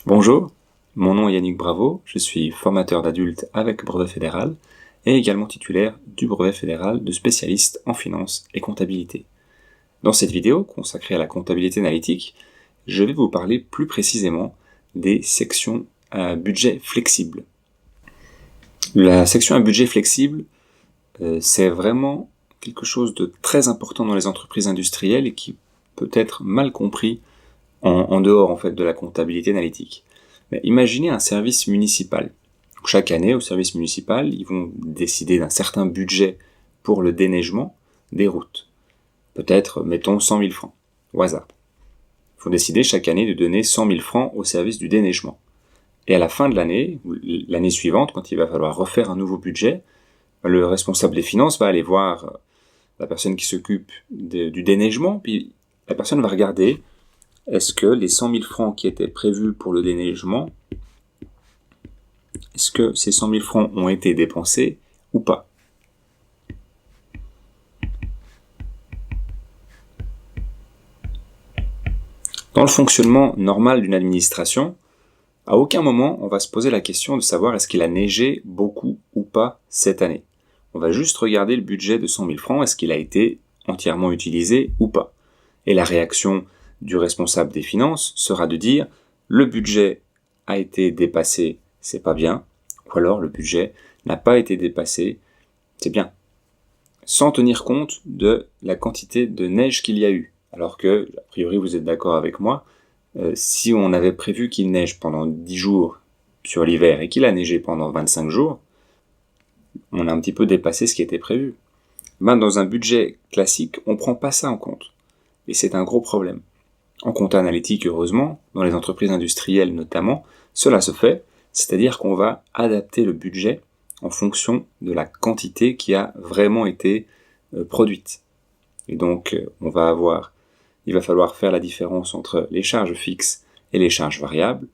Bonjour, mon nom est Yannick Bravo, je suis formateur d'adultes avec brevet fédéral et également titulaire du brevet fédéral de spécialiste en finance et comptabilité. Dans cette vidéo consacrée à la comptabilité analytique, je vais vous parler plus précisément des sections à budget flexible. La section à budget flexible, c'est vraiment quelque chose de très important dans les entreprises industrielles et qui peut être mal compris en dehors en fait de la comptabilité analytique. Mais imaginez un service municipal. Chaque année, au service municipal, ils vont décider d'un certain budget pour le déneigement des routes. Peut-être, mettons, 100 000 francs, au hasard. Ils vont décider chaque année de donner 100 000 francs au service du déneigement. Et à la fin de l'année, ou l'année suivante, quand il va falloir refaire un nouveau budget, le responsable des finances va aller voir la personne qui s'occupe du déneigement, puis la personne va regarder est-ce que les 100 000 francs qui étaient prévus pour le déneigement, est-ce que ces 100 000 francs ont été dépensés ou pas? Dans le fonctionnement normal d'une administration, à aucun moment on va se poser la question de savoir est-ce qu'il a neigé beaucoup ou pas cette année. On va juste regarder le budget de 100 000 francs, est-ce qu'il a été entièrement utilisé ou pas. Et la réaction du responsable des finances sera de dire le budget a été dépassé, c'est pas bien, ou alors le budget n'a pas été dépassé, c'est bien. Sans tenir compte de la quantité de neige qu'il y a eu. Alors que, a priori vous êtes d'accord avec moi, si on avait prévu qu'il neige pendant 10 jours sur l'hiver et qu'il a neigé pendant 25 jours, on a un petit peu dépassé ce qui était prévu. Dans un budget classique, on prend pas ça en compte. Et c'est un gros problème. En compta analytique, heureusement, dans les entreprises industrielles notamment, cela se fait, c'est-à-dire qu'on va adapter le budget en fonction de la quantité qui a vraiment été produite. Et donc, il va falloir faire la différence entre les charges fixes et les charges variables,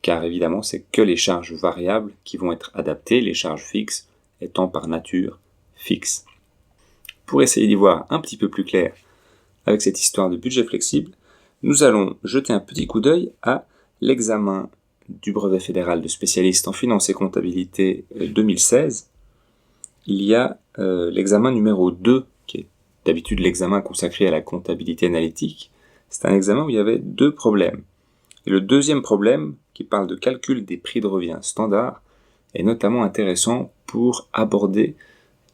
car évidemment, c'est que les charges variables qui vont être adaptées, les charges fixes étant par nature fixes. Pour essayer d'y voir un petit peu plus clair avec cette histoire de budget flexible, nous allons jeter un petit coup d'œil à l'examen du brevet fédéral de spécialiste en finance et comptabilité 2016. Il y a l'examen numéro 2, qui est d'habitude l'examen consacré à la comptabilité analytique. C'est un examen où il y avait 2 problèmes. Et le deuxième problème, qui parle de calcul des prix de revient standard, est notamment intéressant pour aborder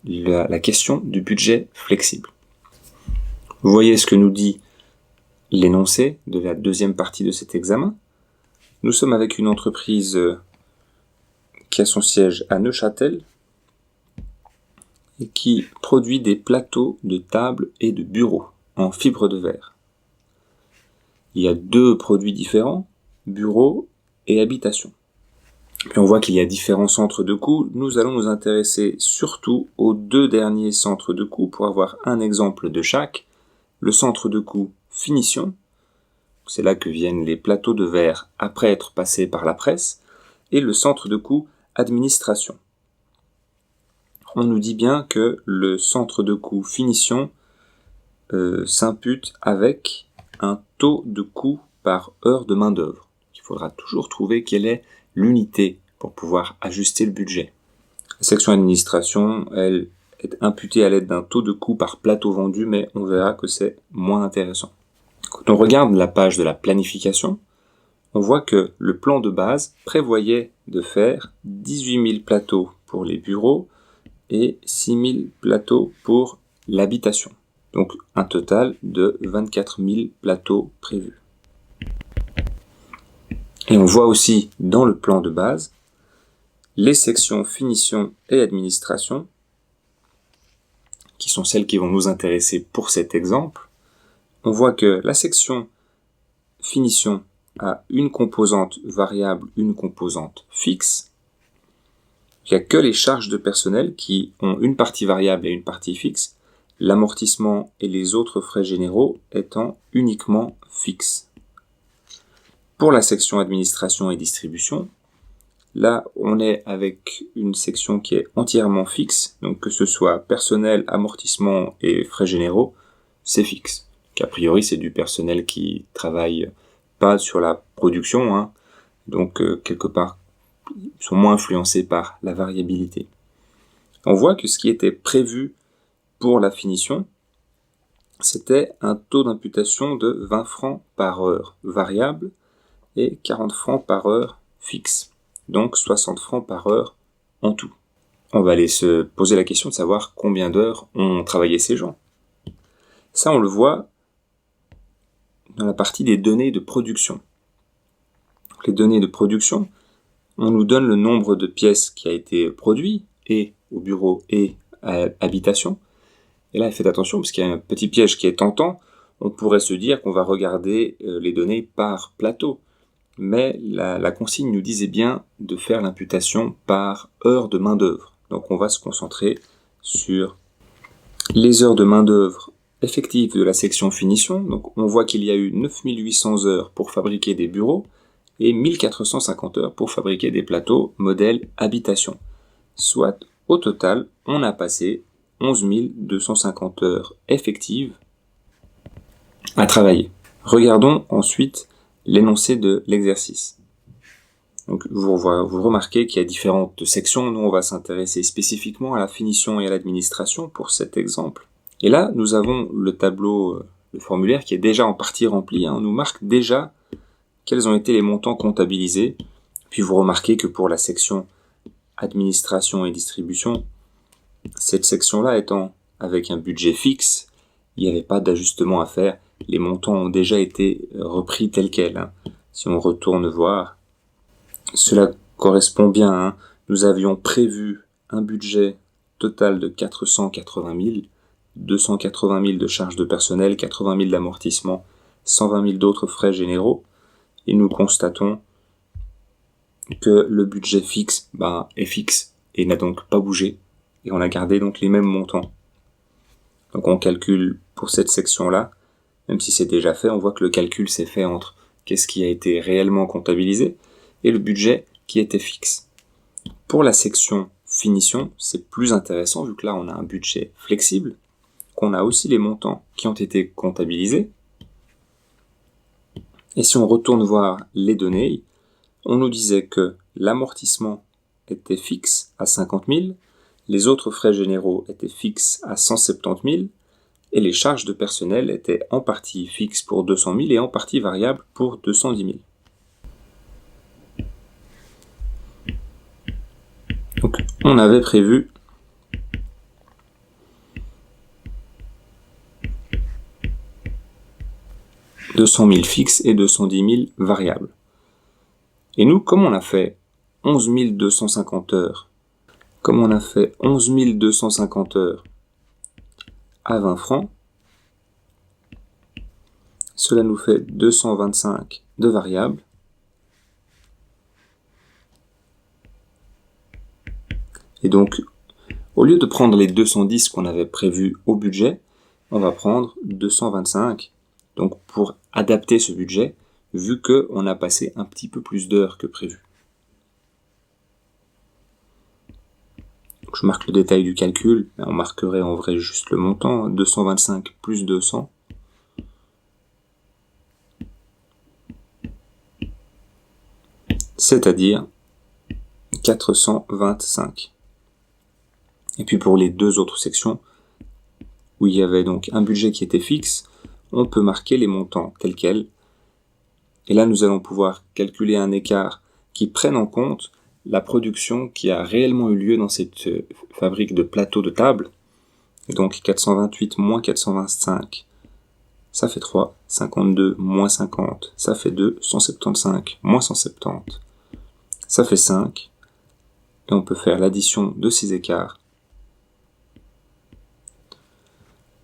la question du budget flexible. Vous voyez ce que nous dit l'énoncé de la deuxième partie de cet examen. Nous sommes avec une entreprise qui a son siège à Neuchâtel et qui produit des plateaux de table et de bureaux en fibre de verre. Il y a 2 produits différents, bureaux et habitation. Puis on voit qu'il y a différents centres de coûts. Nous allons nous intéresser surtout aux 2 derniers centres de coûts pour avoir un exemple de chaque. Le centre de coût finition, c'est là que viennent les plateaux de verre après être passés par la presse, et le centre de coût administration. On nous dit bien que le centre de coût finition s'impute avec un taux de coût par heure de main-d'œuvre. Il faudra toujours trouver quelle est l'unité pour pouvoir ajuster le budget. La section administration, elle est imputée à l'aide d'un taux de coût par plateau vendu, mais on verra que c'est moins intéressant. Quand on regarde la page de la planification, on voit que le plan de base prévoyait de faire 18 000 plateaux pour les bureaux et 6 000 plateaux pour l'habitation. Donc un total de 24 000 plateaux prévus. Et on voit aussi dans le plan de base les sections finition et administration, qui sont celles qui vont nous intéresser pour cet exemple. On voit que la section finition a une composante variable, une composante fixe. Il n'y a que les charges de personnel qui ont une partie variable et une partie fixe, l'amortissement et les autres frais généraux étant uniquement fixes. Pour la section administration et distribution, là on est avec une section qui est entièrement fixe, donc que ce soit personnel, amortissement et frais généraux, c'est fixe. A priori c'est du personnel qui travaille pas sur la production, Donc, quelque part, ils sont moins influencés par la variabilité. On voit que ce qui était prévu pour la finition, c'était un taux d'imputation de 20 francs par heure variable et 40 francs par heure fixe. Donc 60 francs par heure en tout. On va aller se poser la question de savoir combien d'heures ont travaillé ces gens. Ça, on le voit dans la partie des données de production. Les données de production, on nous donne le nombre de pièces qui a été produit, et au bureau et à habitation. Et là, faites attention, parce qu'il y a un petit piège qui est tentant. On pourrait se dire qu'on va regarder les données par plateau. Mais la consigne nous disait bien de faire l'imputation par heure de main-d'œuvre. Donc on va se concentrer sur les heures de main-d'œuvre effectives de la section finition. Donc on voit qu'il y a eu 9800 heures pour fabriquer des bureaux et 1450 heures pour fabriquer des plateaux modèle habitation. Soit, au total, on a passé 11 250 heures effectives à travailler. Regardons ensuite l'énoncé de l'exercice. Donc vous remarquez qu'il y a différentes sections. Nous, on va s'intéresser spécifiquement à la finition et à l'administration pour cet exemple. Et là, nous avons le tableau, le formulaire qui est déjà en partie rempli. On nous marque déjà quels ont été les montants comptabilisés. Puis vous remarquez que pour la section administration et distribution, cette section-là étant avec un budget fixe, il n'y avait pas d'ajustement à faire. Les montants ont déjà été repris tels quels. Si on retourne voir, cela correspond bien. Nous avions prévu un budget total de 480 000, 280 000 de charges de personnel, 80 000 d'amortissement, 120 000 d'autres frais généraux. Et nous constatons que le budget fixe est fixe et n'a donc pas bougé. Et on a gardé donc les mêmes montants. Donc on calcule pour cette section-là, même si c'est déjà fait, on voit que le calcul s'est fait entre qu'est-ce qui a été réellement comptabilisé et le budget qui était fixe. Pour la section finition, c'est plus intéressant vu que là on a un budget flexible, qu'on a aussi les montants qui ont été comptabilisés. Et si on retourne voir les données, on nous disait que l'amortissement était fixe à 50 000, les autres frais généraux étaient fixes à 170 000, et les charges de personnel étaient en partie fixes pour 200 000 et en partie variables pour 210 000. Donc, on avait prévu « 200 000 fixes et 210 000 variables. Et nous, comme on a fait 11 250 heures, à 20 francs, cela nous fait 225 de variables. Et donc, au lieu de prendre les 210 qu'on avait prévus au budget, on va prendre 225. Donc, pour adapter ce budget, vu qu'on a passé un petit peu plus d'heures que prévu. Donc, je marque le détail du calcul, mais on marquerait en vrai juste le montant, 225 plus 200. C'est-à-dire 425. Et puis pour les deux autres sections, où il y avait donc un budget qui était fixe, on peut marquer les montants tels quels. Et là, nous allons pouvoir calculer un écart qui prenne en compte la production qui a réellement eu lieu dans cette fabrique de plateaux de table. Et donc 428 moins 425, ça fait 3. 52 moins 50, ça fait 2. 175 moins 170, ça fait 5. Et on peut faire l'addition de ces écarts.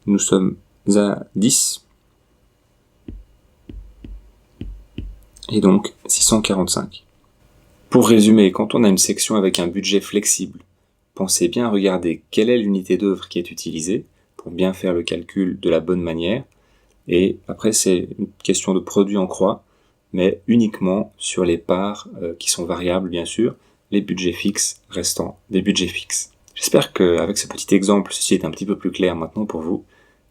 Nous sommes à 10. Et donc 645. Pour résumer, quand on a une section avec un budget flexible, pensez bien à regarder quelle est l'unité d'œuvre qui est utilisée pour bien faire le calcul de la bonne manière. Et après, c'est une question de produit en croix, mais uniquement sur les parts qui sont variables, bien sûr, les budgets fixes restant des budgets fixes. J'espère qu'avec ce petit exemple, ceci est un petit peu plus clair maintenant pour vous,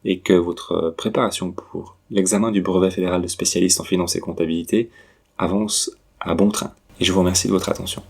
et que votre préparation pour l'examen du brevet fédéral de spécialiste en finance et comptabilité avance à bon train. Et je vous remercie de votre attention.